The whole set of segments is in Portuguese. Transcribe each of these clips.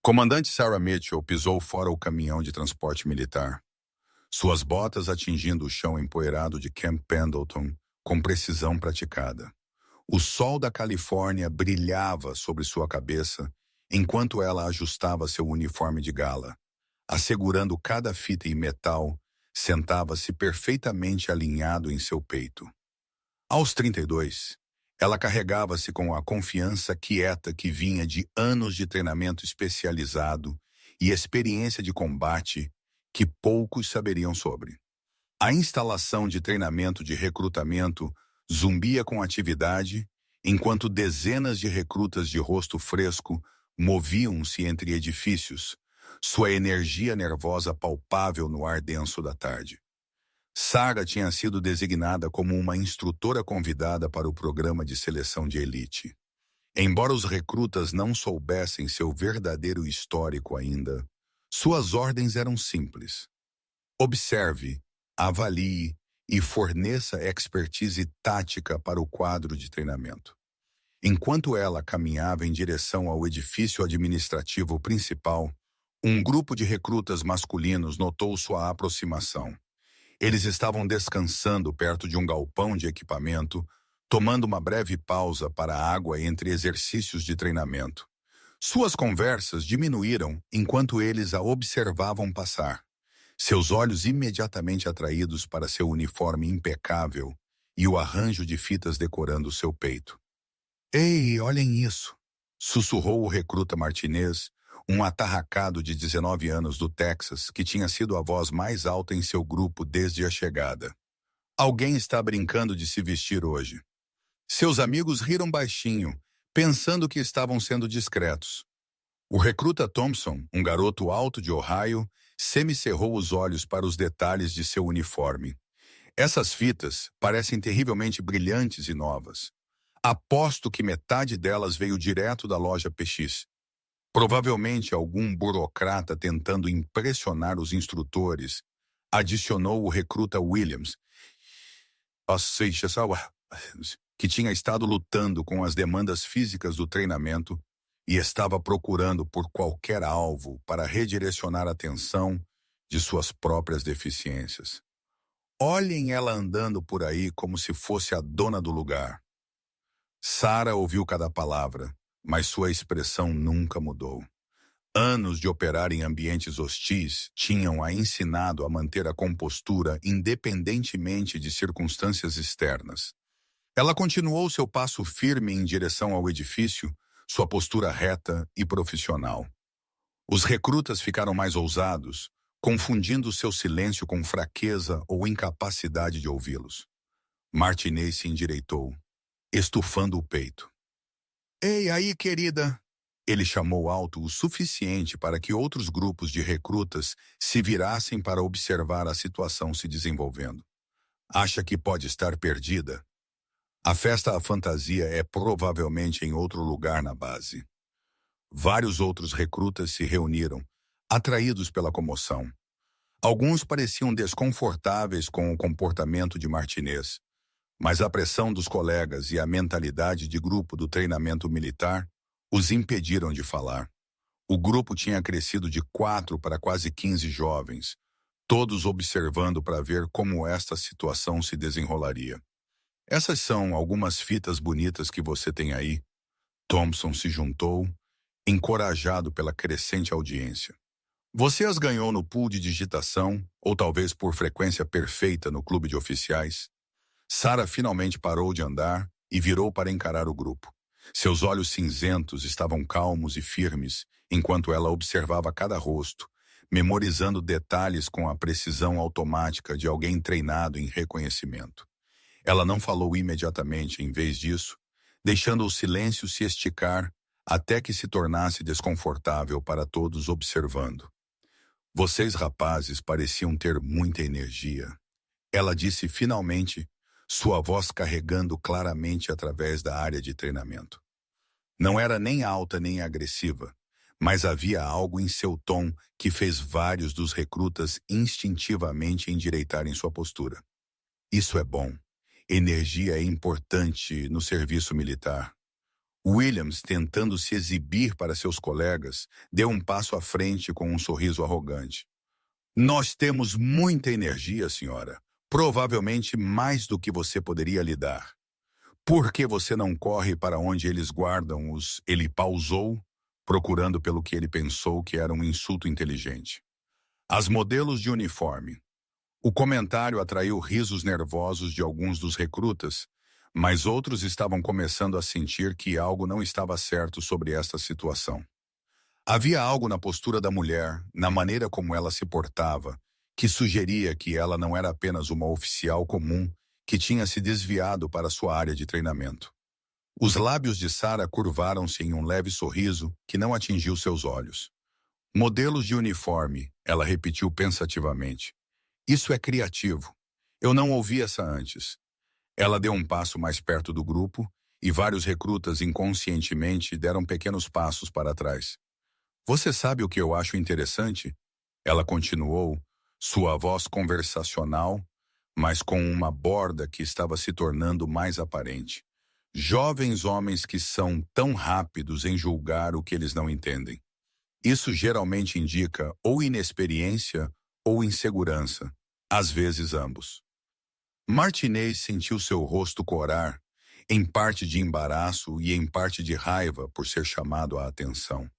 Comandante Sarah Mitchell pisou fora o caminhão de transporte militar, suas botas atingindo o chão empoeirado de Camp Pendleton com precisão praticada. O sol da Califórnia brilhava sobre sua cabeça enquanto ela ajustava seu uniforme de gala. Assegurando cada fita em metal, sentava-se perfeitamente alinhado em seu peito. Aos 32, ela carregava-se com a confiança quieta que vinha de anos de treinamento especializado e experiência de combate que poucos saberiam sobre. A instalação de treinamento de recrutamento zumbia com atividade, enquanto dezenas de recrutas de rosto fresco moviam-se entre edifícios, sua energia nervosa palpável no ar denso da tarde. Sarah tinha sido designada como uma instrutora convidada para o programa de seleção de elite. Embora os recrutas não soubessem seu verdadeiro histórico ainda, suas ordens eram simples. Observe, avalie e forneça expertise tática para o quadro de treinamento. Enquanto ela caminhava em direção ao edifício administrativo principal, um grupo de recrutas masculinos notou sua aproximação. Eles estavam descansando perto de um galpão de equipamento, tomando uma breve pausa para a água entre exercícios de treinamento. Suas conversas diminuíram enquanto eles a observavam passar, seus olhos imediatamente atraídos para seu uniforme impecável e o arranjo de fitas decorando seu peito. "Ei, olhem isso!" sussurrou o recruta Martinez, um atarracado de 19 anos do Texas que tinha sido a voz mais alta em seu grupo desde a chegada. "Alguém está brincando de se vestir hoje." Seus amigos riram baixinho, pensando que estavam sendo discretos. O recruta Thompson, um garoto alto de Ohio, semicerrou os olhos para os detalhes de seu uniforme. "Essas fitas parecem terrivelmente brilhantes e novas. Aposto que metade delas veio direto da loja PX. Provavelmente algum burocrata tentando impressionar os instrutores", adicionou o recruta Williams, que tinha estado lutando com as demandas físicas do treinamento e estava procurando por qualquer alvo para redirecionar a atenção de suas próprias deficiências. "Olhem ela andando por aí como se fosse a dona do lugar." Sarah ouviu cada palavra, mas sua expressão nunca mudou. Anos de operar em ambientes hostis tinham a ensinado a manter a compostura independentemente de circunstâncias externas. Ela continuou seu passo firme em direção ao edifício, sua postura reta e profissional. Os recrutas ficaram mais ousados, confundindo seu silêncio com fraqueza ou incapacidade de ouvi-los. Martinez se endireitou, estufando o peito. "Ei, aí, querida!" Ele chamou alto o suficiente para que outros grupos de recrutas se virassem para observar a situação se desenvolvendo. "Acha que pode estar perdida? A festa à fantasia é provavelmente em outro lugar na base." Vários outros recrutas se reuniram, atraídos pela comoção. Alguns pareciam desconfortáveis com o comportamento de Martinez, mas a pressão dos colegas e a mentalidade de grupo do treinamento militar os impediram de falar. O grupo tinha crescido de 4 para quase 15 jovens, todos observando para ver como esta situação se desenrolaria. "Essas são algumas fitas bonitas que você tem aí." Thompson se juntou, encorajado pela crescente audiência. "Você as ganhou no pool de digitação, ou talvez por frequência perfeita no clube de oficiais?" Sarah finalmente parou de andar e virou para encarar o grupo. Seus olhos cinzentos estavam calmos e firmes, enquanto ela observava cada rosto, memorizando detalhes com a precisão automática de alguém treinado em reconhecimento. Ela não falou imediatamente, em vez disso, deixando o silêncio se esticar até que se tornasse desconfortável para todos observando. "Vocês rapazes pareciam ter muita energia." Ela disse finalmente, sua voz carregando claramente através da área de treinamento. Não era nem alta nem agressiva, mas havia algo em seu tom que fez vários dos recrutas instintivamente endireitarem sua postura. "Isso é bom. Energia é importante no serviço militar." Williams, tentando se exibir para seus colegas, deu um passo à frente com um sorriso arrogante. Nós temos muita energia, senhora. Provavelmente mais do que você poderia lhe dar. Por que você não corre para onde eles guardam os... Ele pausou, procurando pelo que ele pensou que era um insulto inteligente. As modelos de uniforme. O comentário atraiu risos nervosos de alguns dos recrutas, mas outros estavam começando a sentir que algo não estava certo sobre esta situação. Havia algo na postura da mulher, na maneira como ela se portava, que sugeria que ela não era apenas uma oficial comum que tinha se desviado para sua área de treinamento. Os lábios de Sarah curvaram-se em um leve sorriso que não atingiu seus olhos. Modelos de uniforme, ela repetiu pensativamente. Isso é criativo. Eu não ouvi essa antes. Ela deu um passo mais perto do grupo e vários recrutas inconscientemente deram pequenos passos para trás. Você sabe o que eu acho interessante? Ela continuou, sua voz conversacional, mas com uma borda que estava se tornando mais aparente. Jovens homens que são tão rápidos em julgar o que eles não entendem. Isso geralmente indica ou inexperiência ou insegurança, às vezes ambos. Martinez sentiu seu rosto corar, em parte de embaraço e em parte de raiva por ser chamado a atenção.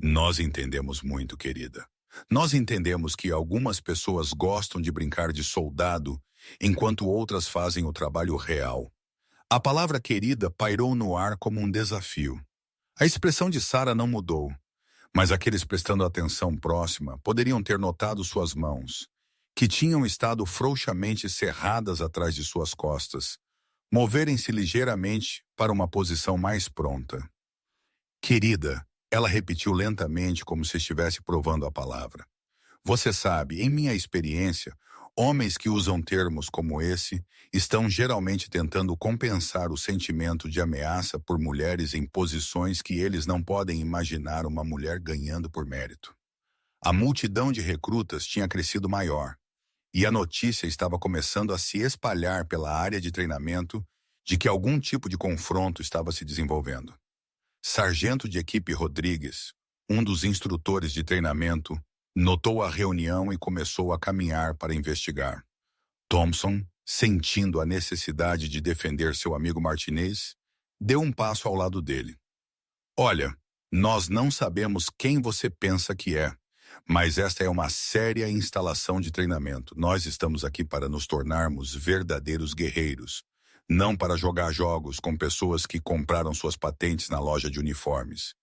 Nós entendemos muito, querida. Nós entendemos que algumas pessoas gostam de brincar de soldado, enquanto outras fazem o trabalho real. A palavra querida pairou no ar como um desafio. A expressão de Sarah não mudou, mas aqueles prestando atenção próxima poderiam ter notado suas mãos, que tinham estado frouxamente cerradas atrás de suas costas, moverem-se ligeiramente para uma posição mais pronta. Querida, ela repetiu lentamente como se estivesse provando a palavra. Você sabe, em minha experiência, homens que usam termos como esse estão geralmente tentando compensar o sentimento de ameaça por mulheres em posições que eles não podem imaginar uma mulher ganhando por mérito. A multidão de recrutas tinha crescido maior, e a notícia estava começando a se espalhar pela área de treinamento de que algum tipo de confronto estava se desenvolvendo. Sargento de equipe Rodrigues, um dos instrutores de treinamento, notou a reunião e começou a caminhar para investigar. Thompson, sentindo a necessidade de defender seu amigo Martinez, deu um passo ao lado dele. Olha, nós não sabemos quem você pensa que é, mas esta é uma séria instalação de treinamento. Nós estamos aqui para nos tornarmos verdadeiros guerreiros, não para jogar jogos com pessoas que compraram suas patentes na loja de uniformes.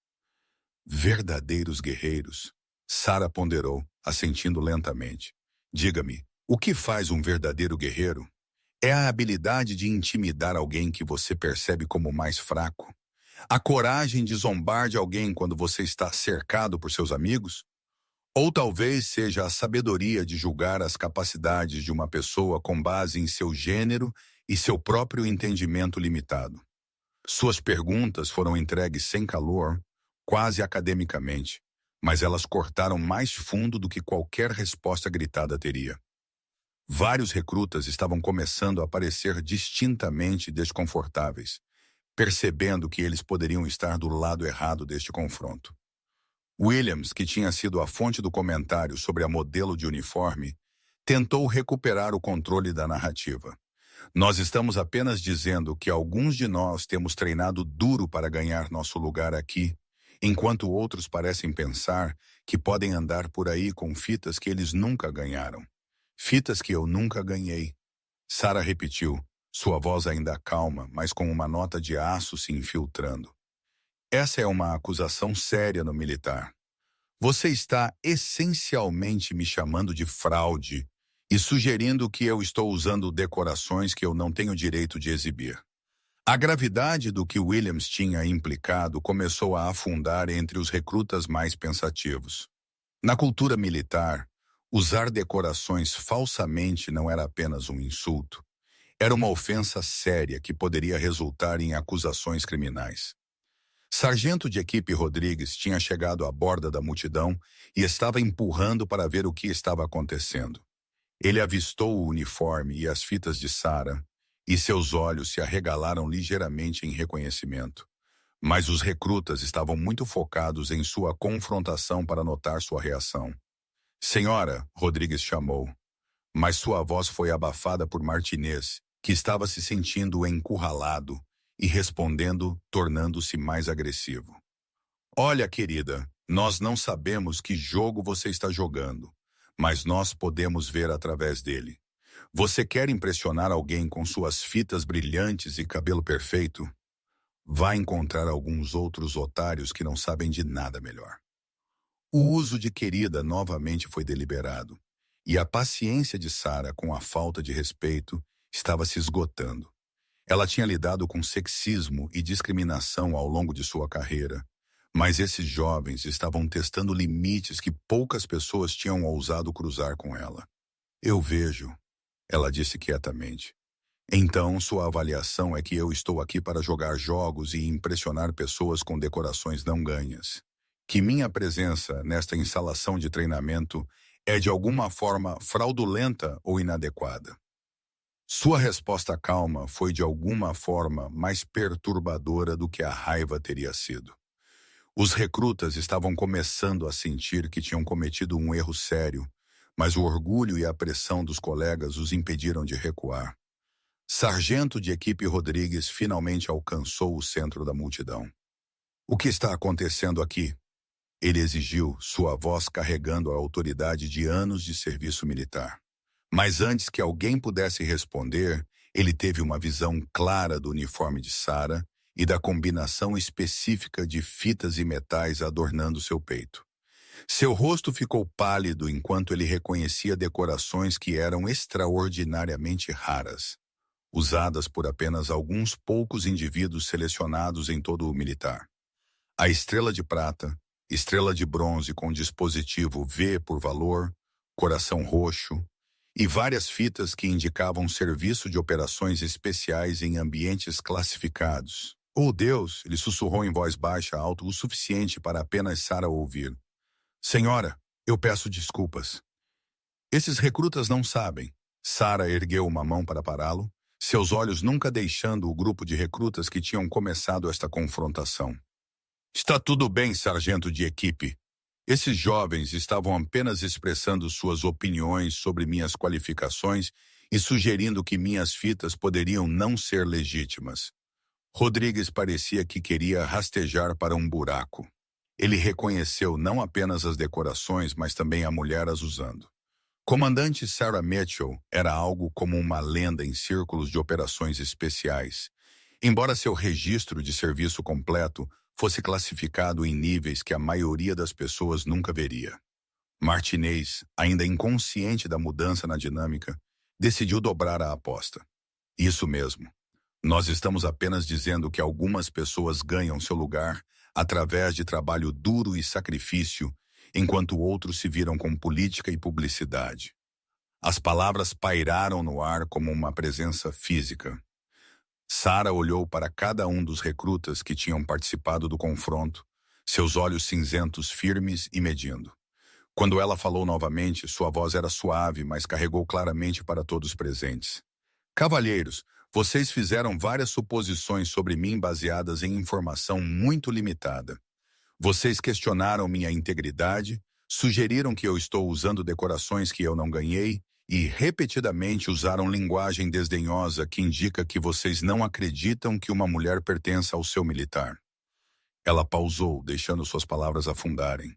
Verdadeiros guerreiros, Sarah ponderou, assentindo lentamente. Diga-me, o que faz um verdadeiro guerreiro? É a habilidade de intimidar alguém que você percebe como mais fraco? A coragem de zombar de alguém quando você está cercado por seus amigos? Ou talvez seja a sabedoria de julgar as capacidades de uma pessoa com base em seu gênero e seu próprio entendimento limitado. Suas perguntas foram entregues sem calor, quase academicamente, mas elas cortaram mais fundo do que qualquer resposta gritada teria. Vários recrutas estavam começando a parecer distintamente desconfortáveis, percebendo que eles poderiam estar do lado errado deste confronto. Williams, que tinha sido a fonte do comentário sobre a modelo de uniforme, tentou recuperar o controle da narrativa. Nós estamos apenas dizendo que alguns de nós temos treinado duro para ganhar nosso lugar aqui, enquanto outros parecem pensar que podem andar por aí com fitas que eles nunca ganharam. Fitas que eu nunca ganhei. Sarah repetiu, sua voz ainda calma, mas com uma nota de aço se infiltrando. Essa é uma acusação séria no militar. Você está essencialmente me chamando de fraude e sugerindo que eu estou usando decorações que eu não tenho direito de exibir. A gravidade do que Williams tinha implicado começou a afundar entre os recrutas mais pensativos. Na cultura militar, usar decorações falsamente não era apenas um insulto. Era uma ofensa séria que poderia resultar em acusações criminais. Sargento de equipe Rodrigues tinha chegado à borda da multidão e estava empurrando para ver o que estava acontecendo. Ele avistou o uniforme e as fitas de Sarah, e seus olhos se arregalaram ligeiramente em reconhecimento. Mas os recrutas estavam muito focados em sua confrontação para notar sua reação. Senhora, Rodrigues chamou, mas sua voz foi abafada por Martinez, que estava se sentindo encurralado e respondendo, tornando-se mais agressivo. Olha, querida, nós não sabemos que jogo você está jogando, mas nós podemos ver através dele. Você quer impressionar alguém com suas fitas brilhantes e cabelo perfeito? Vai encontrar alguns outros otários que não sabem de nada melhor. O uso de querida novamente foi deliberado, e a paciência de Sarah com a falta de respeito estava se esgotando. Ela tinha lidado com sexismo e discriminação ao longo de sua carreira, mas esses jovens estavam testando limites que poucas pessoas tinham ousado cruzar com ela. Eu vejo, ela disse quietamente. Então, sua avaliação é que eu estou aqui para jogar jogos e impressionar pessoas com decorações não ganhas. Que minha presença nesta instalação de treinamento é de alguma forma fraudulenta ou inadequada. Sua resposta calma foi de alguma forma mais perturbadora do que a raiva teria sido. Os recrutas estavam começando a sentir que tinham cometido um erro sério, mas o orgulho e a pressão dos colegas os impediram de recuar. Sargento de equipe Rodrigues finalmente alcançou o centro da multidão. O que está acontecendo aqui? Ele exigiu, sua voz carregando a autoridade de anos de serviço militar. Mas antes que alguém pudesse responder, ele teve uma visão clara do uniforme de Sarah e da combinação específica de fitas e metais adornando seu peito. Seu rosto ficou pálido enquanto ele reconhecia decorações que eram extraordinariamente raras, usadas por apenas alguns poucos indivíduos selecionados em todo o militar. A estrela de prata, estrela de bronze com dispositivo V por valor, coração roxo, e várias fitas que indicavam serviço de operações especiais em ambientes classificados. Oh Deus, ele sussurrou em voz baixa alto o suficiente para apenas Sarah ouvir. Senhora, eu peço desculpas. Esses recrutas não sabem. Sarah ergueu uma mão para pará-lo, seus olhos nunca deixando o grupo de recrutas que tinham começado esta confrontação. Está tudo bem, sargento de equipe. Esses jovens estavam apenas expressando suas opiniões sobre minhas qualificações e sugerindo que minhas fitas poderiam não ser legítimas. Rodrigues parecia que queria rastejar para um buraco. Ele reconheceu não apenas as decorações, mas também a mulher as usando. Comandante Sarah Mitchell era algo como uma lenda em círculos de operações especiais, embora seu registro de serviço completo fosse classificado em níveis que a maioria das pessoas nunca veria. Martinez, ainda inconsciente da mudança na dinâmica, decidiu dobrar a aposta. Isso mesmo. Nós estamos apenas dizendo que algumas pessoas ganham seu lugar através de trabalho duro e sacrifício, enquanto outros se viram com política e publicidade. As palavras pairaram no ar como uma presença física. Sarah olhou para cada um dos recrutas que tinham participado do confronto, seus olhos cinzentos firmes e medindo. Quando ela falou novamente, sua voz era suave, mas carregou claramente para todos presentes. Cavalheiros, vocês fizeram várias suposições sobre mim baseadas em informação muito limitada. Vocês questionaram minha integridade, sugeriram que eu estou usando decorações que eu não ganhei e repetidamente usaram linguagem desdenhosa que indica que vocês não acreditam que uma mulher pertença ao seu militar. Ela pausou, deixando suas palavras afundarem.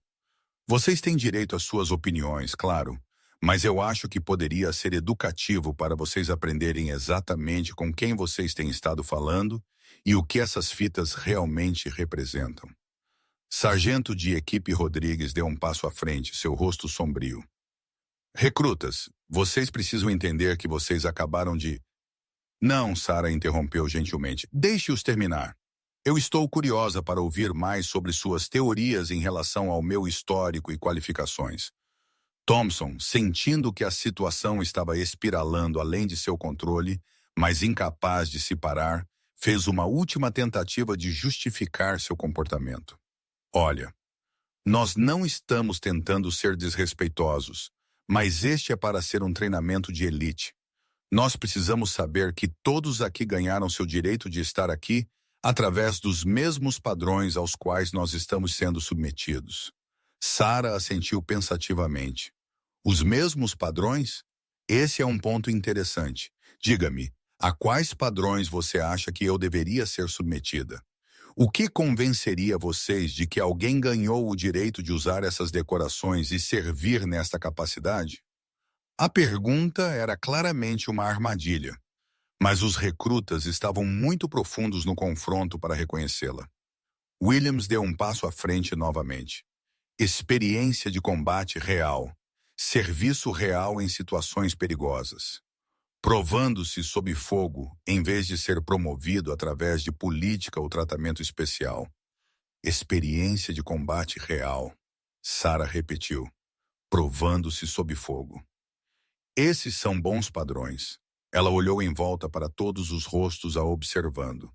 Vocês têm direito às suas opiniões, claro, mas eu acho que poderia ser educativo para vocês aprenderem exatamente com quem vocês têm estado falando e o que essas fitas realmente representam. Sargento de equipe Rodrigues deu um passo à frente, seu rosto sombrio. Recrutas, vocês precisam entender que vocês acabaram de... Não, Sarah interrompeu gentilmente. Deixe-os terminar. Eu estou curiosa para ouvir mais sobre suas teorias em relação ao meu histórico e qualificações. Thompson, sentindo que a situação estava espiralando além de seu controle, mas incapaz de se parar, fez uma última tentativa de justificar seu comportamento. Olha, nós não estamos tentando ser desrespeitosos, mas este é para ser um treinamento de elite. Nós precisamos saber que todos aqui ganharam seu direito de estar aqui através dos mesmos padrões aos quais nós estamos sendo submetidos. Sarah assentiu pensativamente. Os mesmos padrões? Esse é um ponto interessante. Diga-me, a quais padrões você acha que eu deveria ser submetida? O que convenceria vocês de que alguém ganhou o direito de usar essas decorações e servir nesta capacidade? A pergunta era claramente uma armadilha, mas os recrutas estavam muito profundos no confronto para reconhecê-la. Williams deu um passo à frente novamente. Experiência de combate real. Serviço real em situações perigosas. Provando-se sob fogo, em vez de ser promovido através de política ou tratamento especial. Experiência de combate real. Sarah repetiu. Provando-se sob fogo. Esses são bons padrões. Ela olhou em volta para todos os rostos a observando.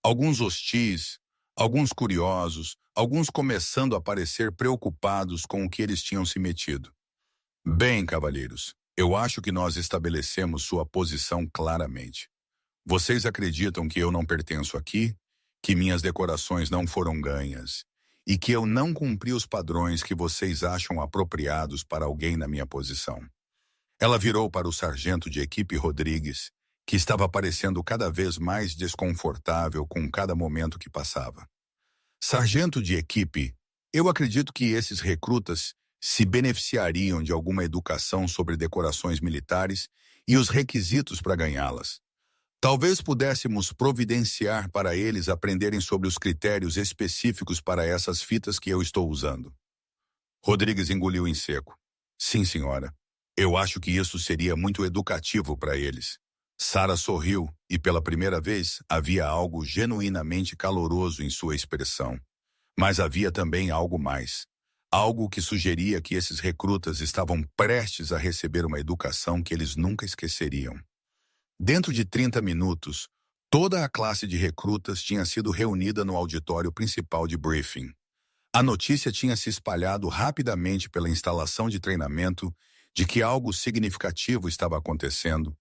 Alguns hostis, alguns curiosos, alguns começando a parecer preocupados com o que eles tinham se metido. Bem, cavalheiros, eu acho que nós estabelecemos sua posição claramente. Vocês acreditam que eu não pertenço aqui, que minhas decorações não foram ganhas e que eu não cumpri os padrões que vocês acham apropriados para alguém na minha posição. Ela virou para o sargento de equipe Rodrigues, que estava parecendo cada vez mais desconfortável com cada momento que passava. Sargento de equipe, eu acredito que esses recrutas se beneficiariam de alguma educação sobre decorações militares e os requisitos para ganhá-las. Talvez pudéssemos providenciar para eles aprenderem sobre os critérios específicos para essas fitas que eu estou usando. Rodrigues engoliu em seco. Sim, senhora. Eu acho que isso seria muito educativo para eles. Sarah sorriu e, pela primeira vez, havia algo genuinamente caloroso em sua expressão. Mas havia também algo mais. Algo que sugeria que esses recrutas estavam prestes a receber uma educação que eles nunca esqueceriam. Dentro de 30 minutos, toda a classe de recrutas tinha sido reunida no auditório principal de briefing. A notícia tinha se espalhado rapidamente pela instalação de treinamento de que algo significativo estava acontecendo,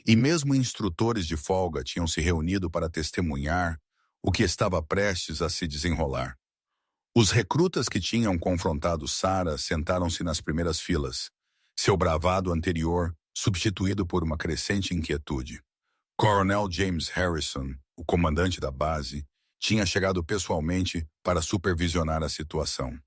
e mesmo instrutores de folga tinham se reunido para testemunhar o que estava prestes a se desenrolar. Os recrutas que tinham confrontado Sarah sentaram-se nas primeiras filas, seu bravado anterior substituído por uma crescente inquietude. Coronel James Harrison, o comandante da base, tinha chegado pessoalmente para supervisionar a situação.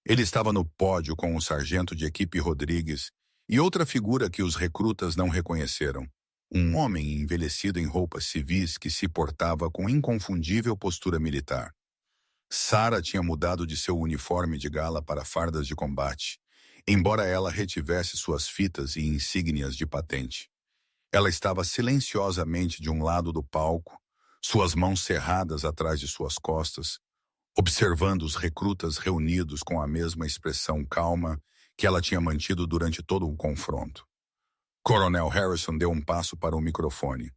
Ele estava no pódio com o sargento de equipe Rodrigues e outra figura que os recrutas não reconheceram, um homem envelhecido em roupas civis que se portava com inconfundível postura militar. Sarah tinha mudado de seu uniforme de gala para fardas de combate, embora ela retivesse suas fitas e insígnias de patente. Ela estava silenciosamente de um lado do palco, suas mãos cerradas atrás de suas costas, observando os recrutas reunidos com a mesma expressão calma que ela tinha mantido durante todo o confronto. Coronel Harrison deu um passo para o microfone.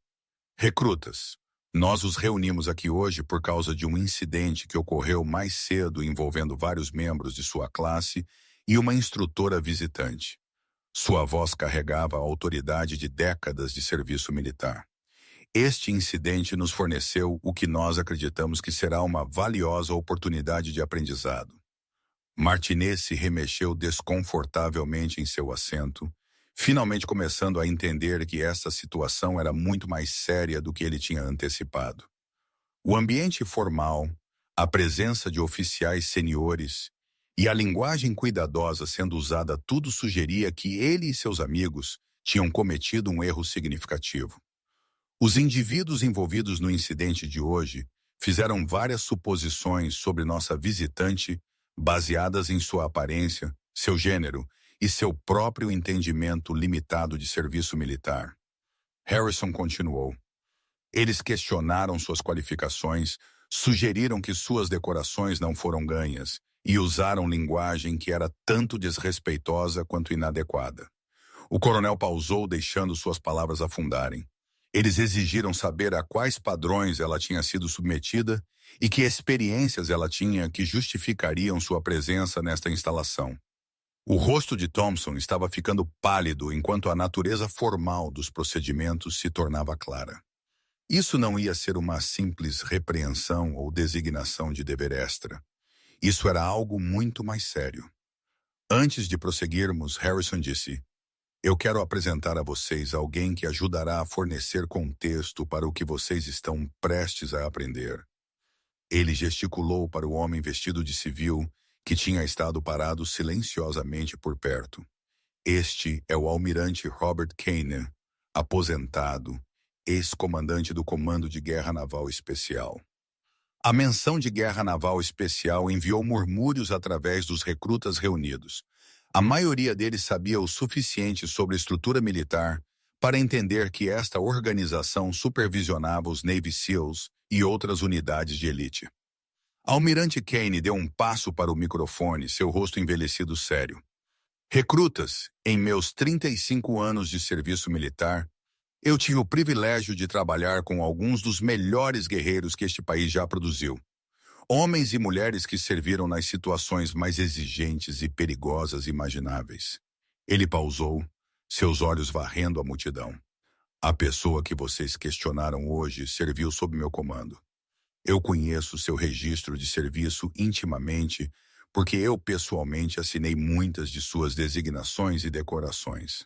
Recrutas, nós os reunimos aqui hoje por causa de um incidente que ocorreu mais cedo envolvendo vários membros de sua classe e uma instrutora visitante. Sua voz carregava a autoridade de décadas de serviço militar. Este incidente nos forneceu o que nós acreditamos que será uma valiosa oportunidade de aprendizado. Martinez se remexeu desconfortavelmente em seu assento, finalmente começando a entender que essa situação era muito mais séria do que ele tinha antecipado. O ambiente formal, a presença de oficiais seniores e a linguagem cuidadosa sendo usada tudo sugeria que ele e seus amigos tinham cometido um erro significativo. Os indivíduos envolvidos no incidente de hoje fizeram várias suposições sobre nossa visitante baseadas em sua aparência, seu gênero e seu próprio entendimento limitado de serviço militar. Harrison continuou. Eles questionaram suas qualificações, sugeriram que suas decorações não foram ganhas e usaram linguagem que era tanto desrespeitosa quanto inadequada. O coronel pausou, deixando suas palavras afundarem. Eles exigiram saber a quais padrões ela tinha sido submetida e que experiências ela tinha que justificariam sua presença nesta instalação. O rosto de Thompson estava ficando pálido enquanto a natureza formal dos procedimentos se tornava clara. Isso não ia ser uma simples repreensão ou designação de dever extra. Isso era algo muito mais sério. Antes de prosseguirmos, Harrison disse: Eu quero apresentar a vocês alguém que ajudará a fornecer contexto para o que vocês estão prestes a aprender. Ele gesticulou para o homem vestido de civil que tinha estado parado silenciosamente por perto. Este é o almirante Robert Kane, aposentado, ex-comandante do Comando de Guerra Naval Especial. A menção de Guerra Naval Especial enviou murmúrios através dos recrutas reunidos. A maioria deles sabia o suficiente sobre a estrutura militar para entender que esta organização supervisionava os Navy SEALs e outras unidades de elite. Almirante Kane deu um passo para o microfone, seu rosto envelhecido sério. Recrutas, em meus 35 anos de serviço militar, eu tive o privilégio de trabalhar com alguns dos melhores guerreiros que este país já produziu. Homens e mulheres que serviram nas situações mais exigentes e perigosas imagináveis. Ele pausou, seus olhos varrendo a multidão. A pessoa que vocês questionaram hoje serviu sob meu comando. Eu conheço seu registro de serviço intimamente, porque eu pessoalmente assinei muitas de suas designações e decorações.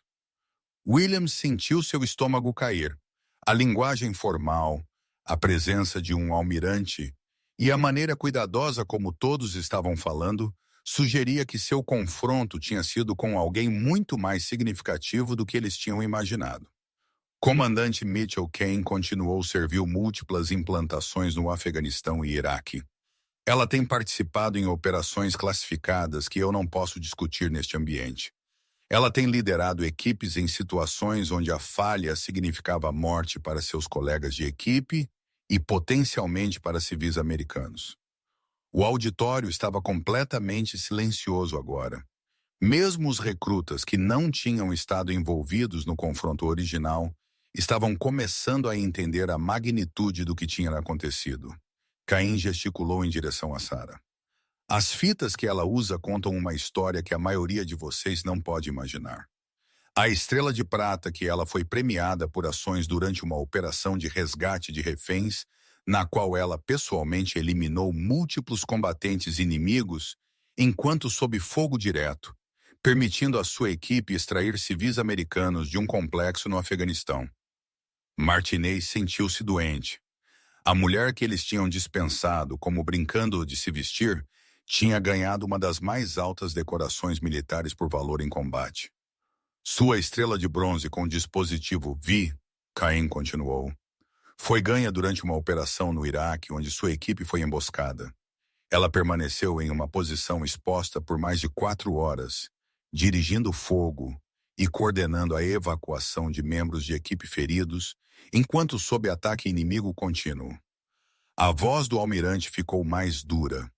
Williams sentiu seu estômago cair. A linguagem formal, a presença de um almirante e a maneira cuidadosa como todos estavam falando sugeria que seu confronto tinha sido com alguém muito mais significativo do que eles tinham imaginado. Comandante Mitchell Kane continuou serviu múltiplas implantações no Afeganistão e Iraque. Ela tem participado em operações classificadas que eu não posso discutir neste ambiente. Ela tem liderado equipes em situações onde a falha significava a morte para seus colegas de equipe e potencialmente para civis americanos. O auditório estava completamente silencioso agora. Mesmo os recrutas que não tinham estado envolvidos no confronto original estavam começando a entender a magnitude do que tinha acontecido. Caim gesticulou em direção a Sarah. As fitas que ela usa contam uma história que a maioria de vocês não pode imaginar. A estrela de prata que ela foi premiada por ações durante uma operação de resgate de reféns, na qual ela pessoalmente eliminou múltiplos combatentes inimigos enquanto sob fogo direto, permitindo à sua equipe extrair civis americanos de um complexo no Afeganistão. Martinez sentiu-se doente. A mulher que eles tinham dispensado como brincando de se vestir tinha ganhado uma das mais altas decorações militares por valor em combate. Sua estrela de bronze com o dispositivo V, Caim continuou, foi ganha durante uma operação no Iraque onde sua equipe foi emboscada. Ela permaneceu em uma posição exposta por mais de 4 horas, dirigindo fogo e coordenando a evacuação de membros de equipe feridos, enquanto sob ataque inimigo contínuo. A voz do almirante ficou mais dura.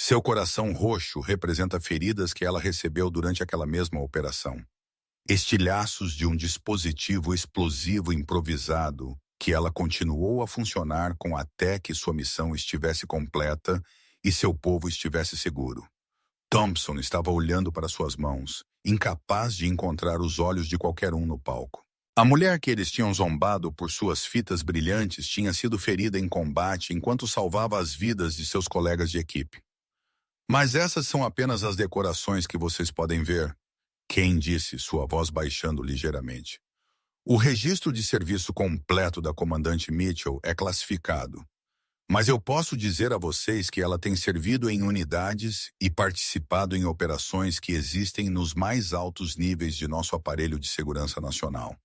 Seu coração roxo representa feridas que ela recebeu durante aquela mesma operação. Estilhaços de um dispositivo explosivo improvisado que ela continuou a funcionar com até que sua missão estivesse completa e seu povo estivesse seguro. Thompson estava olhando para suas mãos, incapaz de encontrar os olhos de qualquer um no palco. A mulher que eles tinham zombado por suas fitas brilhantes tinha sido ferida em combate enquanto salvava as vidas de seus colegas de equipe. Mas essas são apenas as decorações que vocês podem ver, Kane disse, sua voz baixando ligeiramente. O registro de serviço completo da comandante Mitchell é classificado, mas eu posso dizer a vocês que ela tem servido em unidades e participado em operações que existem nos mais altos níveis de nosso aparelho de segurança nacional.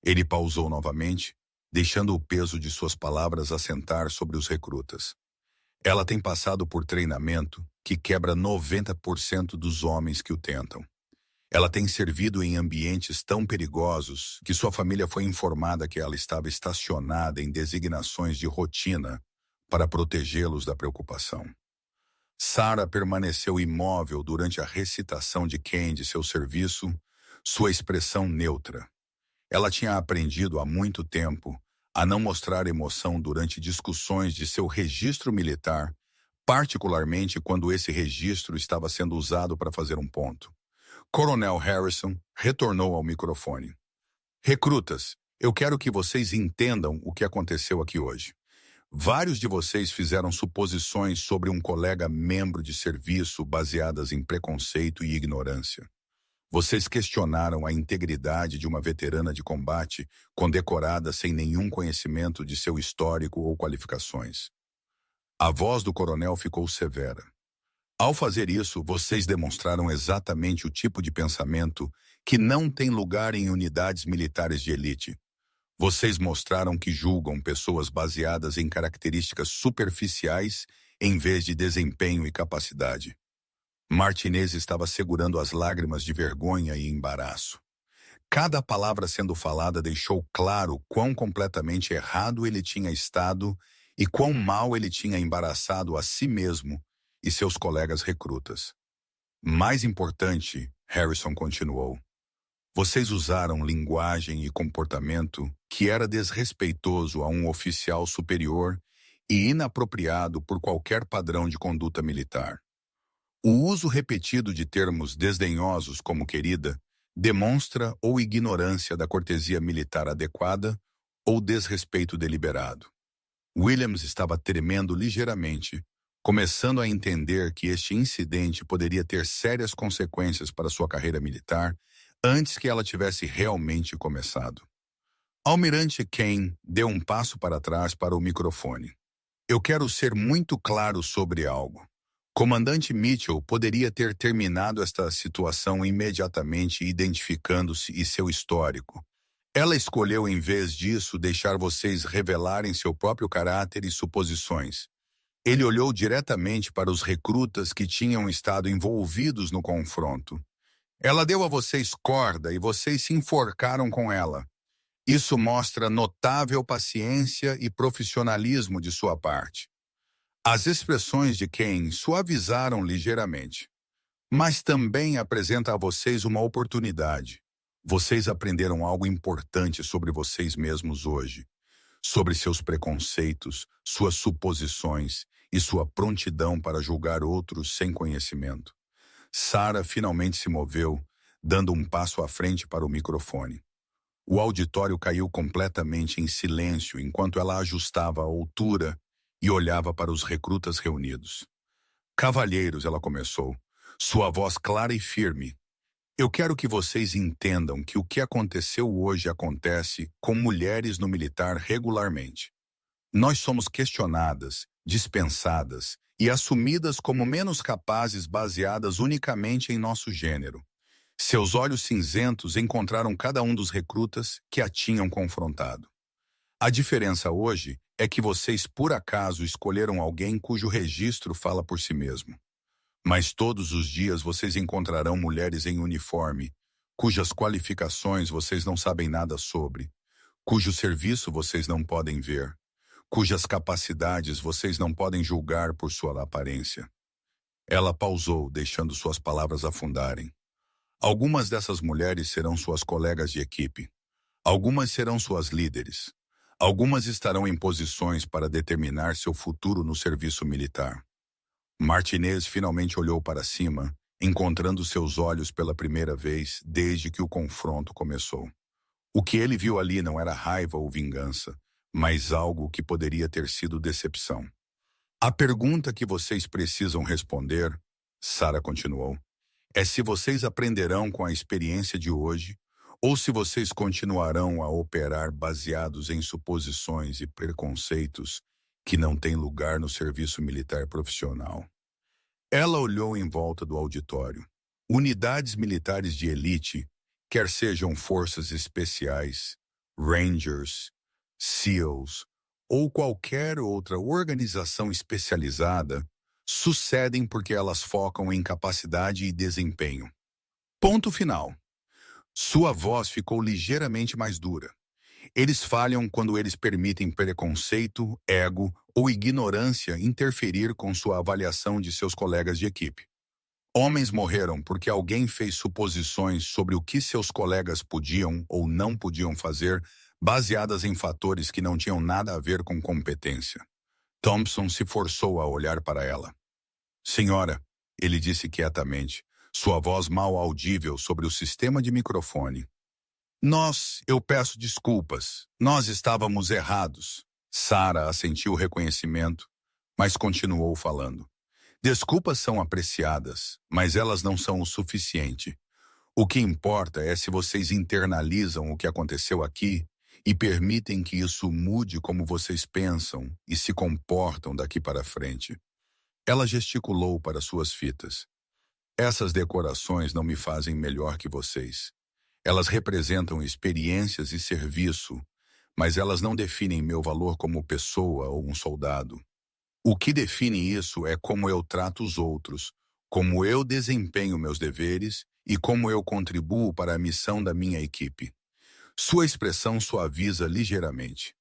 Ele pausou novamente, deixando o peso de suas palavras assentar sobre os recrutas. Ela tem passado por treinamento que quebra 90% dos homens que o tentam. Ela tem servido em ambientes tão perigosos que sua família foi informada que ela estava estacionada em designações de rotina para protegê-los da preocupação. Sarah permaneceu imóvel durante a recitação de Kane de seu serviço, sua expressão neutra. Ela tinha aprendido há muito tempo a não mostrar emoção durante discussões de seu registro militar, particularmente quando esse registro estava sendo usado para fazer um ponto. Coronel Harrison retornou ao microfone. Recrutas, Eu quero que vocês entendam o que aconteceu aqui hoje. Vários de vocês fizeram suposições sobre um colega membro de serviço baseadas em preconceito e ignorância. Vocês questionaram a integridade de uma veterana de combate condecorada sem nenhum conhecimento de seu histórico ou qualificações. A voz do coronel ficou severa. Ao fazer isso, vocês demonstraram exatamente o tipo de pensamento que não tem lugar em unidades militares de elite. Vocês mostraram que julgam pessoas baseadas em características superficiais em vez de desempenho e capacidade. Martinez estava segurando as lágrimas de vergonha e embaraço. Cada palavra sendo falada deixou claro quão completamente errado ele tinha estado e quão mal ele tinha embaraçado a si mesmo e seus colegas recrutas. Mais importante, Harrison continuou, vocês usaram linguagem e comportamento que era desrespeitoso a um oficial superior e inapropriado por qualquer padrão de conduta militar. O uso repetido de termos desdenhosos como querida demonstra ou ignorância da cortesia militar adequada ou desrespeito deliberado. Williams estava tremendo ligeiramente, começando a entender que este incidente poderia ter sérias consequências para sua carreira militar antes que ela tivesse realmente começado. Almirante Kane deu um passo para trás para o microfone. Eu quero ser muito claro sobre algo. Comandante Mitchell poderia ter terminado esta situação imediatamente identificando-se e seu histórico. Ela escolheu, em vez disso, deixar vocês revelarem seu próprio caráter e suposições. Ele olhou diretamente para os recrutas que tinham estado envolvidos no confronto. Ela deu a vocês corda e vocês se enforcaram com ela. Isso mostra notável paciência e profissionalismo de sua parte. As expressões de Kane suavizaram ligeiramente, mas também apresenta a vocês uma oportunidade. Vocês aprenderam algo importante sobre vocês mesmos hoje, sobre seus preconceitos, suas suposições e sua prontidão para julgar outros sem conhecimento. Sarah finalmente se moveu, dando um passo à frente para o microfone. O auditório caiu completamente em silêncio enquanto ela ajustava a altura e olhava para os recrutas reunidos. Cavalheiros, ela começou, sua voz clara e firme. Eu quero que vocês entendam que o que aconteceu hoje acontece com mulheres no militar regularmente. Nós somos questionadas, dispensadas e assumidas como menos capazes baseadas unicamente em nosso gênero. Seus olhos cinzentos encontraram cada um dos recrutas que a tinham confrontado. A diferença hoje é que vocês por acaso escolheram alguém cujo registro fala por si mesmo. Mas todos os dias vocês encontrarão mulheres em uniforme, cujas qualificações vocês não sabem nada sobre, cujo serviço vocês não podem ver, cujas capacidades vocês não podem julgar por sua aparência. Ela pausou, deixando suas palavras afundarem. Algumas dessas mulheres serão suas colegas de equipe. Algumas serão suas líderes. Algumas estarão em posições para determinar seu futuro no serviço militar. Martinez finalmente olhou para cima, encontrando seus olhos pela primeira vez desde que o confronto começou. O que ele viu ali não era raiva ou vingança, mas algo que poderia ter sido decepção. A pergunta que vocês precisam responder, Sarah continuou, é se vocês aprenderão com a experiência de hoje ou se vocês continuarão a operar baseados em suposições e preconceitos que não têm lugar no serviço militar profissional. Ela olhou em volta do auditório. Unidades militares de elite, quer sejam forças especiais, Rangers, SEALs ou qualquer outra organização especializada, sucedem porque elas focam em capacidade e desempenho. Ponto final. Sua voz ficou ligeiramente mais dura. Eles falham quando eles permitem preconceito, ego ou ignorância interferir com sua avaliação de seus colegas de equipe. Homens morreram porque alguém fez suposições sobre o que seus colegas podiam ou não podiam fazer, baseadas em fatores que não tinham nada a ver com competência. Thompson se forçou a olhar para ela. Senhora, ele disse quietamente, sua voz mal audível sobre o sistema de microfone. Eu peço desculpas. Nós estávamos errados. Sarah assentiu reconhecimento, mas continuou falando. Desculpas são apreciadas, mas elas não são o suficiente. O que importa é se vocês internalizam o que aconteceu aqui e permitem que isso mude como vocês pensam e se comportam daqui para frente. Ela gesticulou para suas fitas. Essas decorações não me fazem melhor que vocês. Elas representam experiências e serviço, mas elas não definem meu valor como pessoa ou um soldado. O que define isso é como eu trato os outros, como eu desempenho meus deveres e como eu contribuo para a missão da minha equipe. Sua expressão suaviza ligeiramente.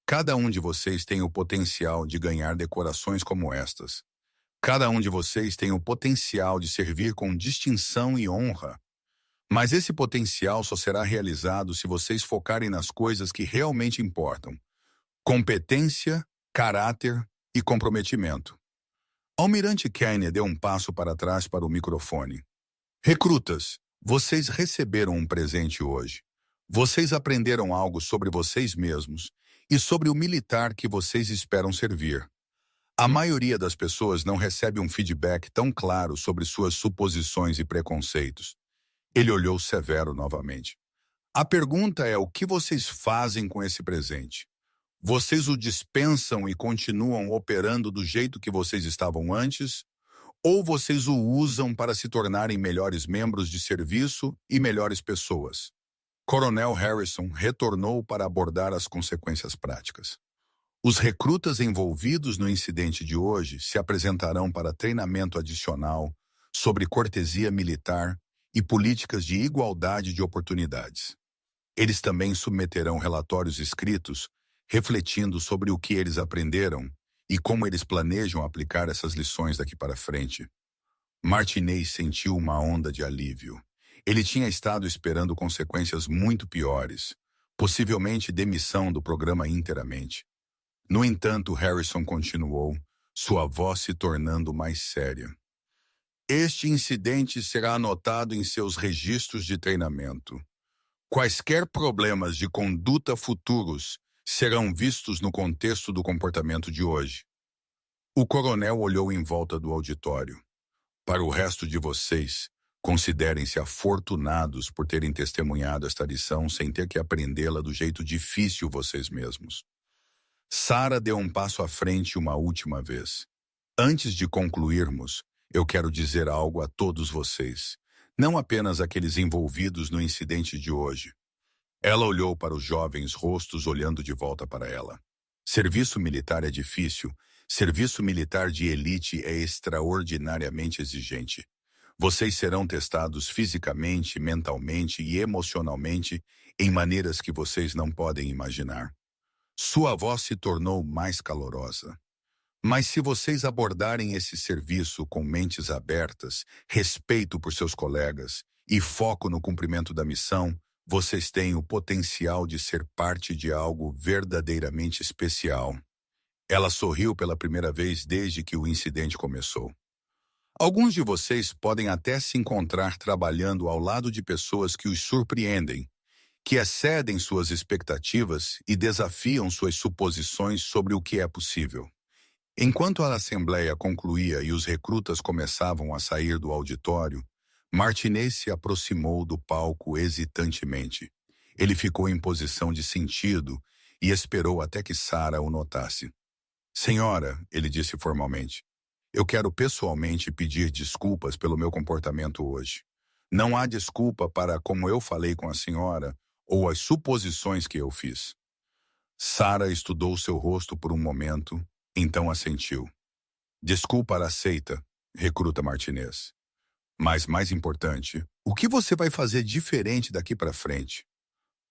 Cada um de vocês tem o potencial de ganhar decorações como estas. Cada um de vocês tem o potencial de servir com distinção e honra. Mas esse potencial só será realizado se vocês focarem nas coisas que realmente importam. Competência, caráter e comprometimento. Almirante Kane deu um passo para trás para o microfone. Recrutas, vocês receberam um presente hoje. Vocês aprenderam algo sobre vocês mesmos e sobre o militar que vocês esperam servir. A maioria das pessoas não recebe um feedback tão claro sobre suas suposições e preconceitos. Ele olhou severo novamente. A pergunta é o que vocês fazem com esse presente? Vocês o dispensam e continuam operando do jeito que vocês estavam antes? Ou vocês o usam para se tornarem melhores membros de serviço e melhores pessoas? Coronel Harrison retornou para abordar as consequências práticas. Os recrutas envolvidos no incidente de hoje se apresentarão para treinamento adicional sobre cortesia militar e políticas de igualdade de oportunidades. Eles também submeterão relatórios escritos refletindo sobre o que eles aprenderam e como eles planejam aplicar essas lições daqui para frente. Martinez sentiu uma onda de alívio. Ele tinha estado esperando consequências muito piores, possivelmente demissão do programa inteiramente. No entanto, Harrison continuou, sua voz se tornando mais séria. Este incidente será anotado em seus registros de treinamento. Quaisquer problemas de conduta futuros serão vistos no contexto do comportamento de hoje. O coronel olhou em volta do auditório. Para o resto de vocês, considerem-se afortunados por terem testemunhado esta lição sem ter que aprendê-la do jeito difícil vocês mesmos. Sarah deu um passo à frente uma última vez. Antes de concluirmos, eu quero dizer algo a todos vocês, não apenas aqueles envolvidos no incidente de hoje. Ela olhou para os jovens rostos olhando de volta para ela. Serviço militar é difícil. Serviço militar de elite é extraordinariamente exigente. Vocês serão testados fisicamente, mentalmente e emocionalmente em maneiras que vocês não podem imaginar. Sua voz se tornou mais calorosa. Mas se vocês abordarem esse serviço com mentes abertas, respeito por seus colegas e foco no cumprimento da missão, vocês têm o potencial de ser parte de algo verdadeiramente especial. Ela sorriu pela primeira vez desde que o incidente começou. Alguns de vocês podem até se encontrar trabalhando ao lado de pessoas que os surpreendem, que excedem suas expectativas e desafiam suas suposições sobre o que é possível. Enquanto a assembleia concluía e os recrutas começavam a sair do auditório, Martinez se aproximou do palco hesitantemente. Ele ficou em posição de sentido e esperou até que Sarah o notasse. Senhora, ele disse formalmente, eu quero pessoalmente pedir desculpas pelo meu comportamento hoje. Não há desculpa para como eu falei com a senhora ou as suposições que eu fiz. Sarah estudou seu rosto por um momento, então assentiu. Desculpa aceita, recruta Martinez. Mas mais importante, o que você vai fazer diferente daqui para frente?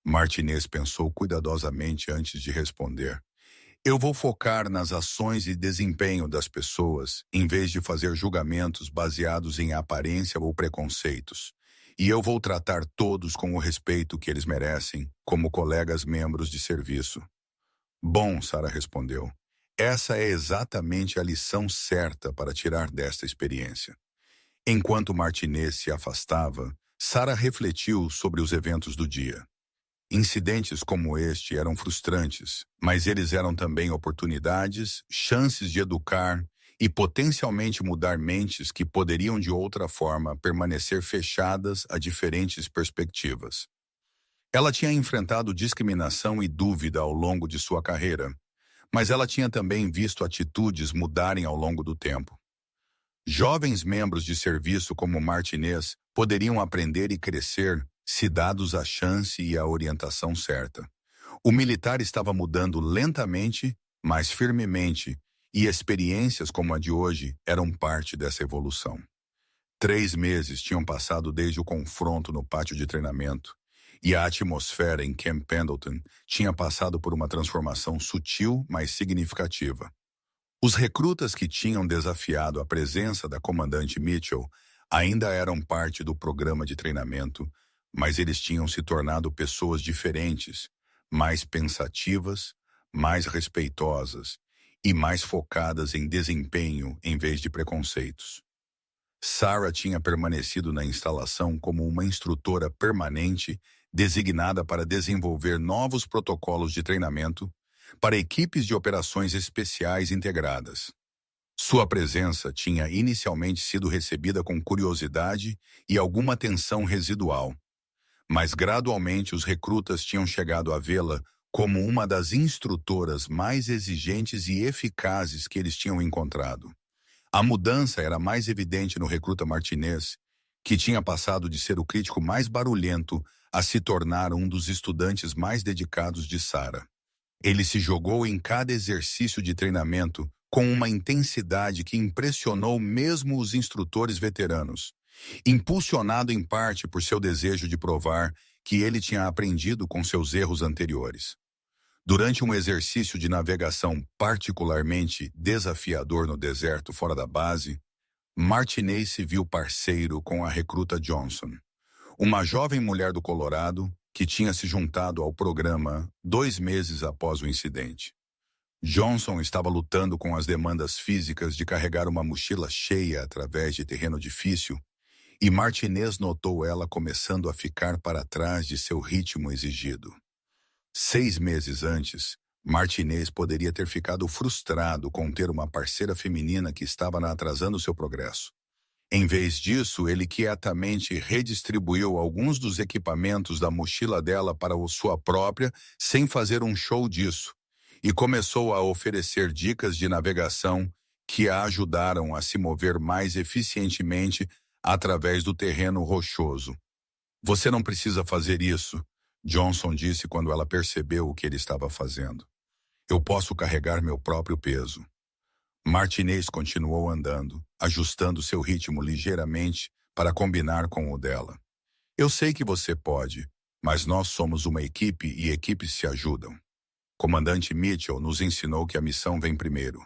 Martinez pensou cuidadosamente antes de responder. Eu vou focar nas ações e desempenho das pessoas, em vez de fazer julgamentos baseados em aparência ou preconceitos. E eu vou tratar todos com o respeito que eles merecem, como colegas membros de serviço. Bom, Sarah respondeu. Essa é exatamente a lição certa para tirar desta experiência. Enquanto Martinez se afastava, Sarah refletiu sobre os eventos do dia. Incidentes como este eram frustrantes, mas eles eram também oportunidades, chances de educar e potencialmente mudar mentes que poderiam de outra forma permanecer fechadas a diferentes perspectivas. Ela tinha enfrentado discriminação e dúvida ao longo de sua carreira, mas ela tinha também visto atitudes mudarem ao longo do tempo. Jovens membros de serviço como Martinez poderiam aprender e crescer se dados a chance e a orientação certa. O militar estava mudando lentamente, mas firmemente, e experiências como a de hoje eram parte dessa evolução. 3 meses tinham passado desde o confronto no pátio de treinamento, e a atmosfera em Camp Pendleton tinha passado por uma transformação sutil, mas significativa. Os recrutas que tinham desafiado a presença da comandante Mitchell ainda eram parte do programa de treinamento, mas eles tinham se tornado pessoas diferentes, mais pensativas, mais respeitosas e mais focadas em desempenho em vez de preconceitos. Sarah tinha permanecido na instalação como uma instrutora permanente designada para desenvolver novos protocolos de treinamento para equipes de operações especiais integradas. Sua presença tinha inicialmente sido recebida com curiosidade e alguma tensão residual, mas gradualmente os recrutas tinham chegado a vê-la como uma das instrutoras mais exigentes e eficazes que eles tinham encontrado. A mudança era mais evidente no recruta Martinez, que tinha passado de ser o crítico mais barulhento a se tornar um dos estudantes mais dedicados de Sarah. Ele se jogou em cada exercício de treinamento com uma intensidade que impressionou mesmo os instrutores veteranos, impulsionado em parte por seu desejo de provar que ele tinha aprendido com seus erros anteriores. Durante um exercício de navegação particularmente desafiador no deserto fora da base, Martinez se viu parceiro com a recruta Johnson, uma jovem mulher do Colorado que tinha se juntado ao programa 2 meses após o incidente. Johnson estava lutando com as demandas físicas de carregar uma mochila cheia através de terreno difícil, e Martinez notou ela começando a ficar para trás de seu ritmo exigido. 6 meses antes, Martinez poderia ter ficado frustrado com ter uma parceira feminina que estava atrasando seu progresso. Em vez disso, ele quietamente redistribuiu alguns dos equipamentos da mochila dela para sua própria, sem fazer um show disso, e começou a oferecer dicas de navegação que a ajudaram a se mover mais eficientemente através do terreno rochoso. "Você não precisa fazer isso", Johnson disse quando ela percebeu o que ele estava fazendo. "Eu posso carregar meu próprio peso." Martinez continuou andando, ajustando seu ritmo ligeiramente para combinar com o dela. "Eu sei que você pode, mas nós somos uma equipe e equipes se ajudam. Comandante Mitchell nos ensinou que a missão vem primeiro,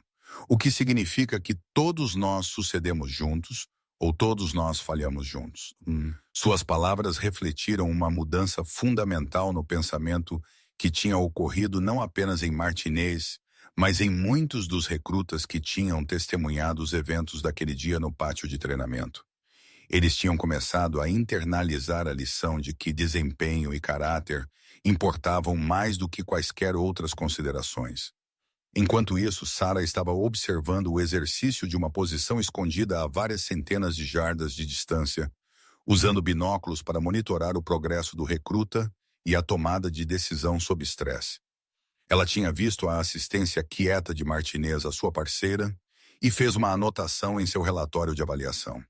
o que significa que todos nós sucedemos juntos ou todos nós falhamos juntos." Suas palavras refletiram uma mudança fundamental no pensamento que tinha ocorrido não apenas em Martinez, mas em muitos dos recrutas que tinham testemunhado os eventos daquele dia no pátio de treinamento. Eles tinham começado a internalizar a lição de que desempenho e caráter importavam mais do que quaisquer outras considerações. Enquanto isso, Sarah estava observando o exercício de uma posição escondida a várias centenas de jardas de distância, usando binóculos para monitorar o progresso do recruta e a tomada de decisão sob estresse. Ela tinha visto a assistência quieta de Martinez à sua parceira e fez uma anotação em seu relatório de avaliação.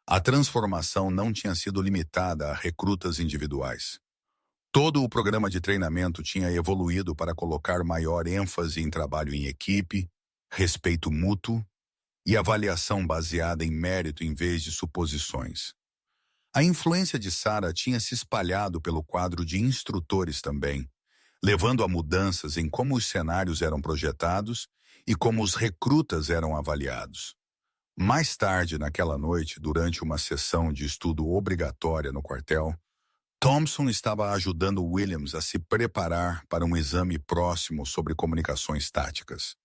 A transformação não tinha sido limitada a recrutas individuais. Todo o programa de treinamento tinha evoluído para colocar maior ênfase em trabalho em equipe, respeito mútuo e avaliação baseada em mérito em vez de suposições. A influência de Sarah tinha se espalhado pelo quadro de instrutores também, levando a mudanças em como os cenários eram projetados e como os recrutas eram avaliados. Mais tarde naquela noite, durante uma sessão de estudo obrigatória no quartel, Thompson estava ajudando Williams a se preparar para um exame próximo sobre comunicações táticas.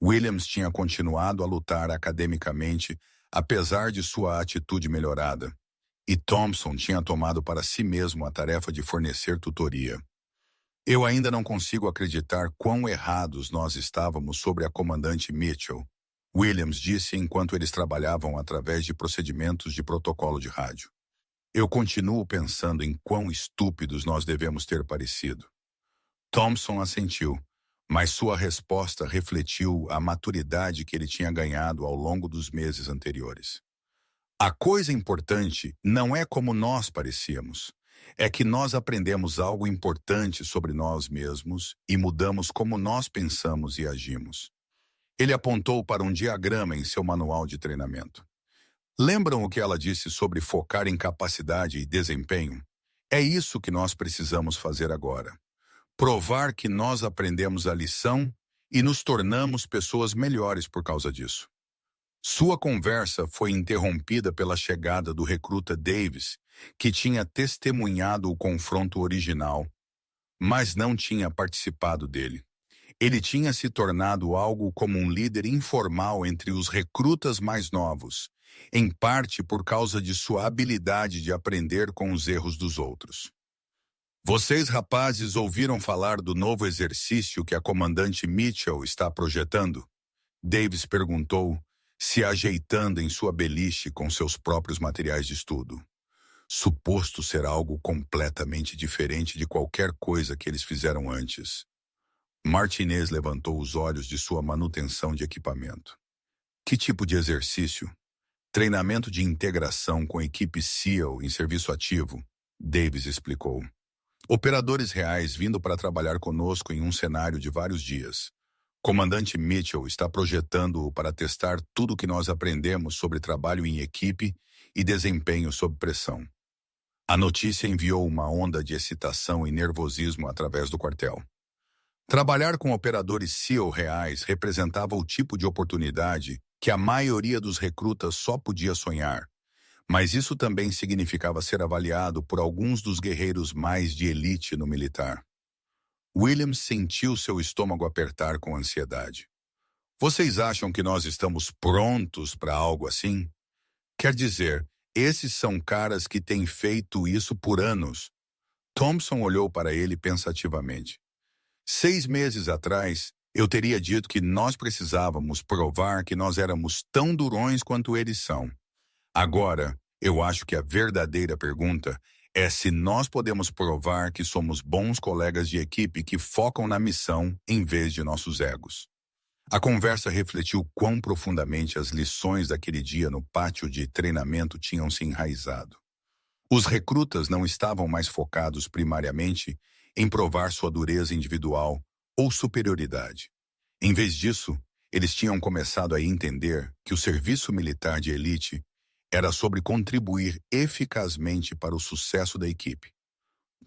Williams tinha continuado a lutar academicamente, apesar de sua atitude melhorada, e Thompson tinha tomado para si mesmo a tarefa de fornecer tutoria. Eu ainda não consigo acreditar quão errados nós estávamos sobre a comandante Mitchell, Williams disse enquanto eles trabalhavam através de procedimentos de protocolo de rádio. Eu continuo pensando em quão estúpidos nós devemos ter parecido. Thompson assentiu, mas sua resposta refletiu a maturidade que ele tinha ganhado ao longo dos meses anteriores. A coisa importante não é como nós parecíamos. É que nós aprendemos algo importante sobre nós mesmos e mudamos como nós pensamos e agimos. Ele apontou para um diagrama em seu manual de treinamento. Lembram o que ela disse sobre focar em capacidade e desempenho? É isso que nós precisamos fazer agora. Provar que nós aprendemos a lição e nos tornamos pessoas melhores por causa disso. Sua conversa foi interrompida pela chegada do recruta Davis, que tinha testemunhado o confronto original, mas não tinha participado dele. Ele tinha se tornado algo como um líder informal entre os recrutas mais novos, em parte por causa de sua habilidade de aprender com os erros dos outros. Vocês, rapazes, ouviram falar do novo exercício que a comandante Mitchell está projetando? Davis perguntou, se ajeitando em sua beliche com seus próprios materiais de estudo. Suposto ser algo completamente diferente de qualquer coisa que eles fizeram antes. Martinez levantou os olhos de sua manutenção de equipamento. Que tipo de exercício? Treinamento de integração com equipe SEAL em serviço ativo, Davis explicou. Operadores reais vindo para trabalhar conosco em um cenário de vários dias. Comandante Mitchell está projetando-o para testar tudo o que nós aprendemos sobre trabalho em equipe e desempenho sob pressão. A notícia enviou uma onda de excitação e nervosismo através do quartel. Trabalhar com operadores SEAL reais representava o tipo de oportunidade que a maioria dos recrutas só podia sonhar, mas isso também significava ser avaliado por alguns dos guerreiros mais de elite no militar. Williams sentiu seu estômago apertar com ansiedade. Vocês acham que nós estamos prontos para algo assim? Quer dizer, esses são caras que têm feito isso por anos. Thompson olhou para ele pensativamente. 6 meses atrás, eu teria dito que nós precisávamos provar que nós éramos tão durões quanto eles são. Agora, eu acho que a verdadeira pergunta é se nós podemos provar que somos bons colegas de equipe que focam na missão em vez de nossos egos. A conversa refletiu quão profundamente as lições daquele dia no pátio de treinamento tinham se enraizado. Os recrutas não estavam mais focados primariamente em provar sua dureza individual ou superioridade. Em vez disso, eles tinham começado a entender que o serviço militar de elite era sobre contribuir eficazmente para o sucesso da equipe.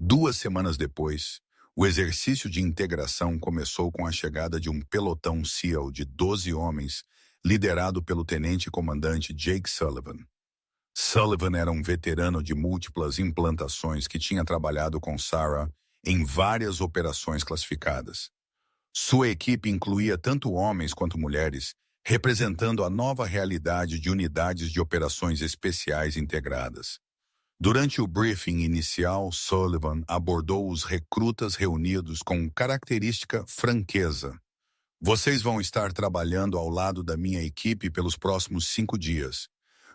2 semanas depois, o exercício de integração começou com a chegada de um pelotão SEAL de 12 homens, liderado pelo tenente-comandante Jake Sullivan. Sullivan era um veterano de múltiplas implantações que tinha trabalhado com Sarah em várias operações classificadas. Sua equipe incluía tanto homens quanto mulheres, representando a nova realidade de unidades de operações especiais integradas. Durante o briefing inicial, Sullivan abordou os recrutas reunidos com característica franqueza. Vocês vão estar trabalhando ao lado da minha equipe pelos próximos 5 dias.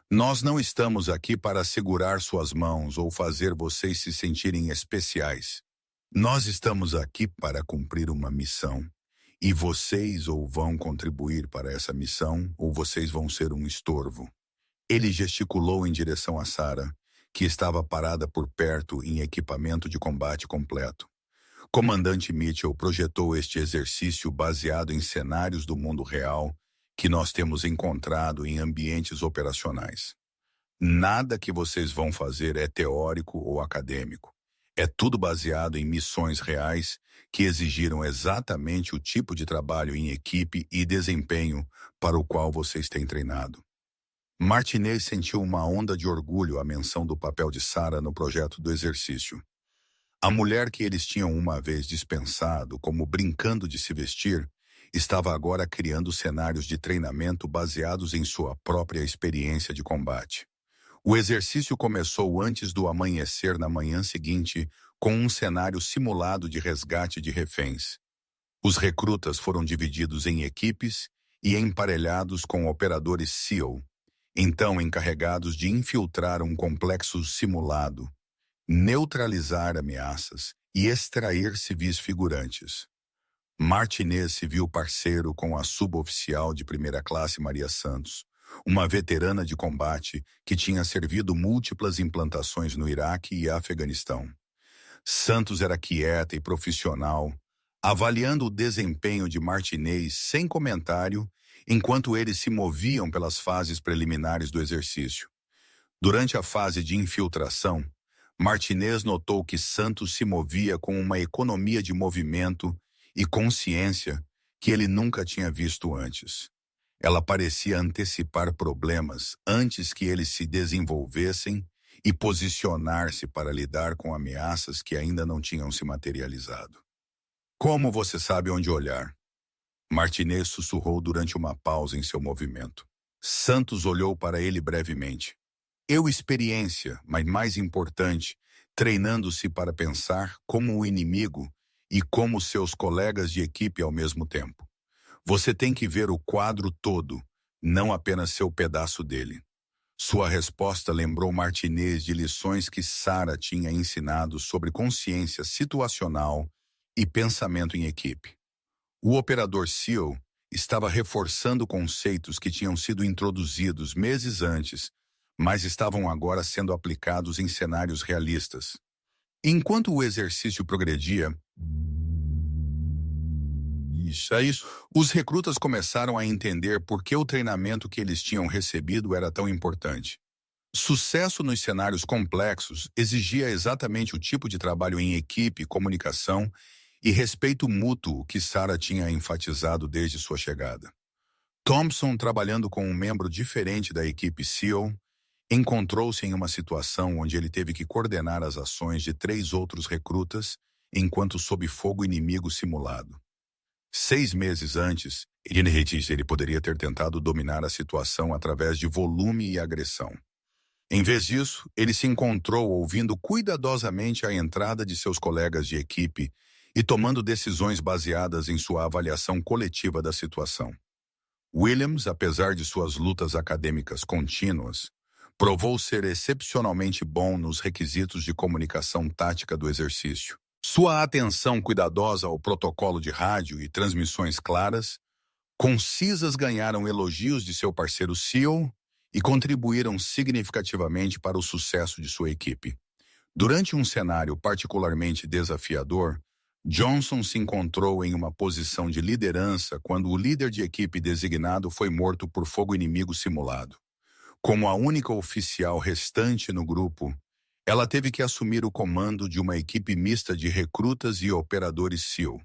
Nós não estamos aqui para segurar suas mãos ou fazer vocês se sentirem especiais. Nós estamos aqui para cumprir uma missão. E vocês ou vão contribuir para essa missão, ou vocês vão ser um estorvo. Ele gesticulou em direção a Sarah, que estava parada por perto em equipamento de combate completo. Comandante Mitchell projetou este exercício baseado em cenários do mundo real que nós temos encontrado em ambientes operacionais. Nada que vocês vão fazer é teórico ou acadêmico. É tudo baseado em missões reais que exigiram exatamente o tipo de trabalho em equipe e desempenho para o qual vocês têm treinado. Martinez sentiu uma onda de orgulho à menção do papel de Sarah no projeto do exercício. A mulher que eles tinham uma vez dispensado como brincando de se vestir, estava agora criando cenários de treinamento baseados em sua própria experiência de combate. O exercício começou antes do amanhecer na manhã seguinte, com um cenário simulado de resgate de reféns. Os recrutas foram divididos em equipes e emparelhados com operadores SEAL, então encarregados de infiltrar um complexo simulado, neutralizar ameaças e extrair civis figurantes. Martinez se viu parceiro com a suboficial de primeira classe Maria Santos, uma veterana de combate que tinha servido múltiplas implantações no Iraque e Afeganistão. Santos era quieta e profissional, avaliando o desempenho de Martinez sem comentário, enquanto eles se moviam pelas fases preliminares do exercício. Durante a fase de infiltração, Martinez notou que Santos se movia com uma economia de movimento e consciência que ele nunca tinha visto antes. Ela parecia antecipar problemas antes que eles se desenvolvessem e posicionar-se para lidar com ameaças que ainda não tinham se materializado. Como você sabe onde olhar? Martinez sussurrou durante uma pausa em seu movimento. Santos olhou para ele brevemente. Experiência, mas mais importante, treinando-se para pensar como o inimigo e como seus colegas de equipe ao mesmo tempo. Você tem que ver o quadro todo, não apenas seu pedaço dele. Sua resposta lembrou Martinez de lições que Sarah tinha ensinado sobre consciência situacional e pensamento em equipe. O operador SEAL estava reforçando conceitos que tinham sido introduzidos meses antes, mas estavam agora sendo aplicados em cenários realistas. Enquanto o exercício progredia, os recrutas começaram a entender por que o treinamento que eles tinham recebido era tão importante. Sucesso nos cenários complexos exigia exatamente o tipo de trabalho em equipe, comunicação e respeito mútuo que Sarah tinha enfatizado desde sua chegada. Thompson, trabalhando com um membro diferente da equipe SEAL, encontrou-se em uma situação onde ele teve que coordenar as ações de 3 outros recrutas enquanto sob fogo inimigo simulado. 6 meses antes, ele poderia ter tentado dominar a situação através de volume e agressão. Em vez disso, ele se encontrou ouvindo cuidadosamente a entrada de seus colegas de equipe e tomando decisões baseadas em sua avaliação coletiva da situação. Williams, apesar de suas lutas acadêmicas contínuas, provou ser excepcionalmente bom nos requisitos de comunicação tática do exercício. Sua atenção cuidadosa ao protocolo de rádio e transmissões claras, concisas ganharam elogios de seu parceiro SEAL e contribuíram significativamente para o sucesso de sua equipe. Durante um cenário particularmente desafiador, Johnson se encontrou em uma posição de liderança quando o líder de equipe designado foi morto por fogo inimigo simulado. Como a única oficial restante no grupo, ela teve que assumir o comando de uma equipe mista de recrutas e operadores SEAL.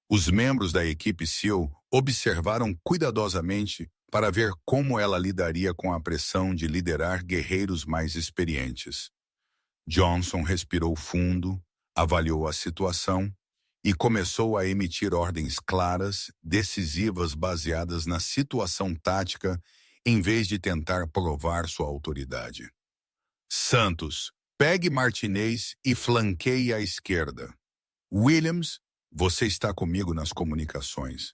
Os membros da equipe SEAL observaram cuidadosamente para ver como ela lidaria com a pressão de liderar guerreiros mais experientes. Johnson respirou fundo, avaliou a situação e começou a emitir ordens claras, decisivas baseadas na situação tática em vez de tentar provar sua autoridade. Santos, pegue Martinez e flanqueie à esquerda. Williams, você está comigo nas comunicações.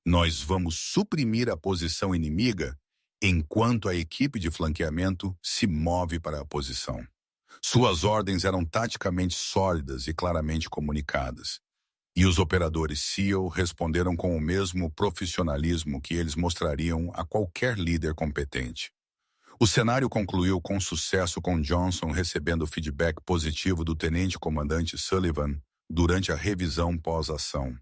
Nós vamos suprimir a posição inimiga enquanto a equipe de flanqueamento se move para a posição. Suas ordens eram taticamente sólidas e claramente comunicadas. E os operadores SEAL responderam com o mesmo profissionalismo que eles mostrariam a qualquer líder competente. O cenário concluiu com sucesso, com Johnson recebendo feedback positivo do tenente-comandante Sullivan durante a revisão pós-ação.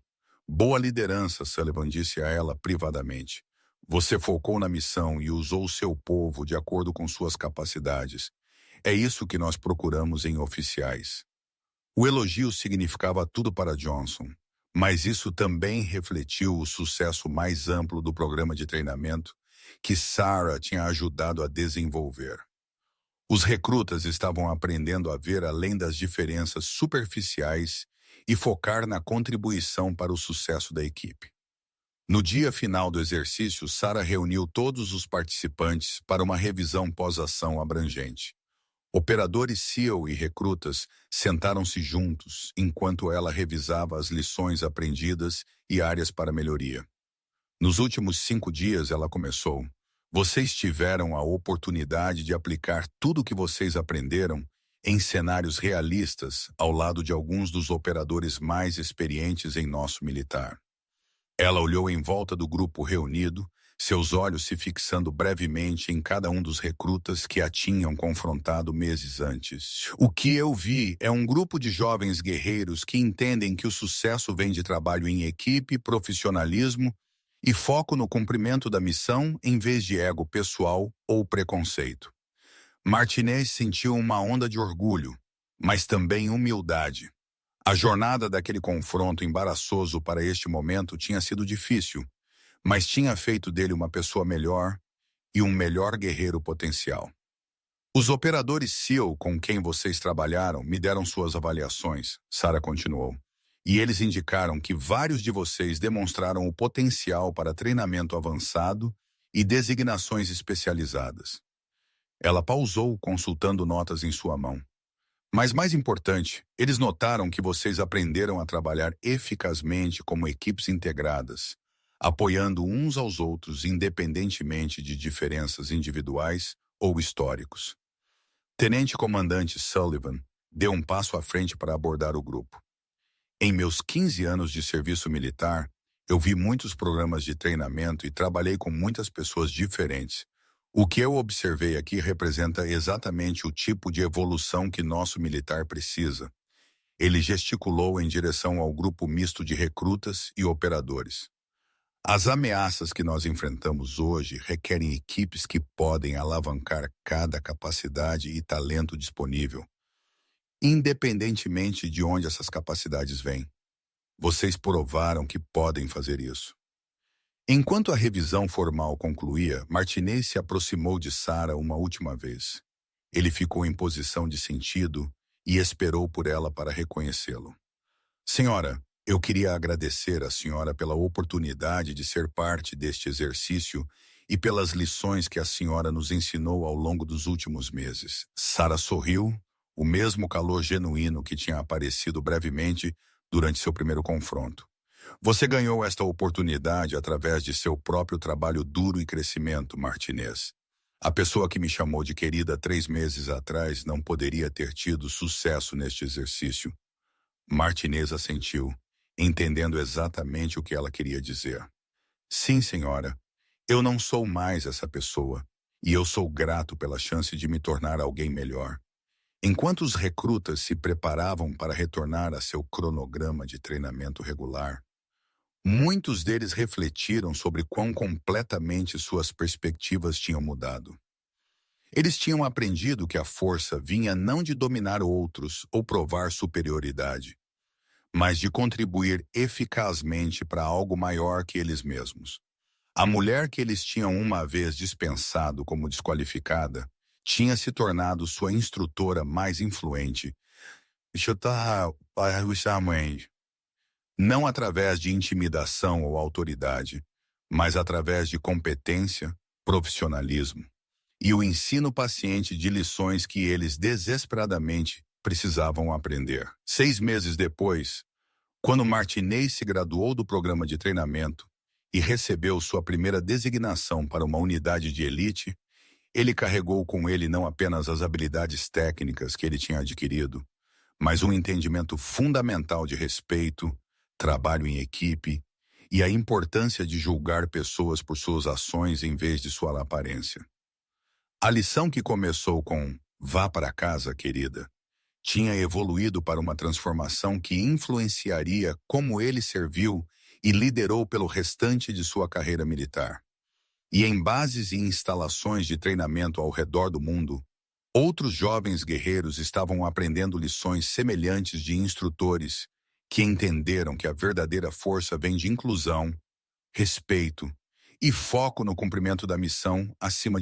Boa liderança, Sullivan disse a ela privadamente. Você focou na missão e usou seu povo de acordo com suas capacidades. É isso que nós procuramos em oficiais. O elogio significava tudo para Johnson, mas isso também refletiu o sucesso mais amplo do programa de treinamento que Sarah tinha ajudado a desenvolver. Os recrutas estavam aprendendo a ver além das diferenças superficiais e focar na contribuição para o sucesso da equipe. No dia final do exercício, Sara reuniu todos os participantes para uma revisão pós-ação abrangente. Operadores SEAL e recrutas sentaram-se juntos enquanto ela revisava as lições aprendidas e áreas para melhoria. Nos últimos 5 dias, ela começou. Vocês tiveram a oportunidade de aplicar tudo o que vocês aprenderam em cenários realistas ao lado de alguns dos operadores mais experientes em nosso militar. Ela olhou em volta do grupo reunido, seus olhos se fixando brevemente em cada um dos recrutas que a tinham confrontado meses antes. O que eu vi é um grupo de jovens guerreiros que entendem que o sucesso vem de trabalho em equipe, profissionalismo e foco no cumprimento da missão em vez de ego pessoal ou preconceito. Martinez sentiu uma onda de orgulho, mas também humildade. A jornada daquele confronto embaraçoso para este momento tinha sido difícil, mas tinha feito dele uma pessoa melhor e um melhor guerreiro potencial. Os operadores SEAL com quem vocês trabalharam me deram suas avaliações, Sara continuou, e eles indicaram que vários de vocês demonstraram o potencial para treinamento avançado e designações especializadas. Ela pausou, consultando notas em sua mão. Mas mais importante, eles notaram que vocês aprenderam a trabalhar eficazmente como equipes integradas, apoiando uns aos outros independentemente de diferenças individuais ou históricos. Tenente Comandante Sullivan deu um passo à frente para abordar o grupo. Em meus 15 anos de serviço militar, eu vi muitos programas de treinamento e trabalhei com muitas pessoas diferentes. O que eu observei aqui representa exatamente o tipo de evolução que nosso militar precisa. Ele gesticulou em direção ao grupo misto de recrutas e operadores. As ameaças que nós enfrentamos hoje requerem equipes que podem alavancar cada capacidade e talento disponível, independentemente de onde essas capacidades vêm. Vocês provaram que podem fazer isso. Enquanto a revisão formal concluía, Martinez se aproximou de Sara uma última vez. Ele ficou em posição de sentido e esperou por ela para reconhecê-lo. Senhora, eu queria agradecer à senhora pela oportunidade de ser parte deste exercício e pelas lições que a senhora nos ensinou ao longo dos últimos meses. Sara sorriu, o mesmo calor genuíno que tinha aparecido brevemente durante seu primeiro confronto. Você ganhou esta oportunidade através de seu próprio trabalho duro e crescimento, Martinez. A pessoa que me chamou de querida 3 meses atrás não poderia ter tido sucesso neste exercício. Martinez assentiu, entendendo exatamente o que ela queria dizer. Sim, senhora, eu não sou mais essa pessoa, e eu sou grato pela chance de me tornar alguém melhor. Enquanto os recrutas se preparavam para retornar a seu cronograma de treinamento regular, muitos deles refletiram sobre quão completamente suas perspectivas tinham mudado. Eles tinham aprendido que a força vinha não de dominar outros ou provar superioridade, mas de contribuir eficazmente para algo maior que eles mesmos. A mulher que eles tinham uma vez dispensado como desqualificada tinha se tornado sua instrutora mais influente. Não através de intimidação ou autoridade, mas através de competência, profissionalismo e o ensino paciente de lições que eles desesperadamente precisavam aprender. 6 meses depois, quando Martinez se graduou do programa de treinamento e recebeu sua primeira designação para uma unidade de elite, ele carregou com ele não apenas as habilidades técnicas que ele tinha adquirido, mas um entendimento fundamental de respeito, trabalho em equipe e a importância de julgar pessoas por suas ações em vez de sua aparência. A lição que começou com "vá para casa, querida", tinha evoluído para uma transformação que influenciaria como ele serviu e liderou pelo restante de sua carreira militar. E em bases e instalações de treinamento ao redor do mundo, outros jovens guerreiros estavam aprendendo lições semelhantes de instrutores que entenderam que a verdadeira força vem de inclusão, respeito e foco no cumprimento da missão acima de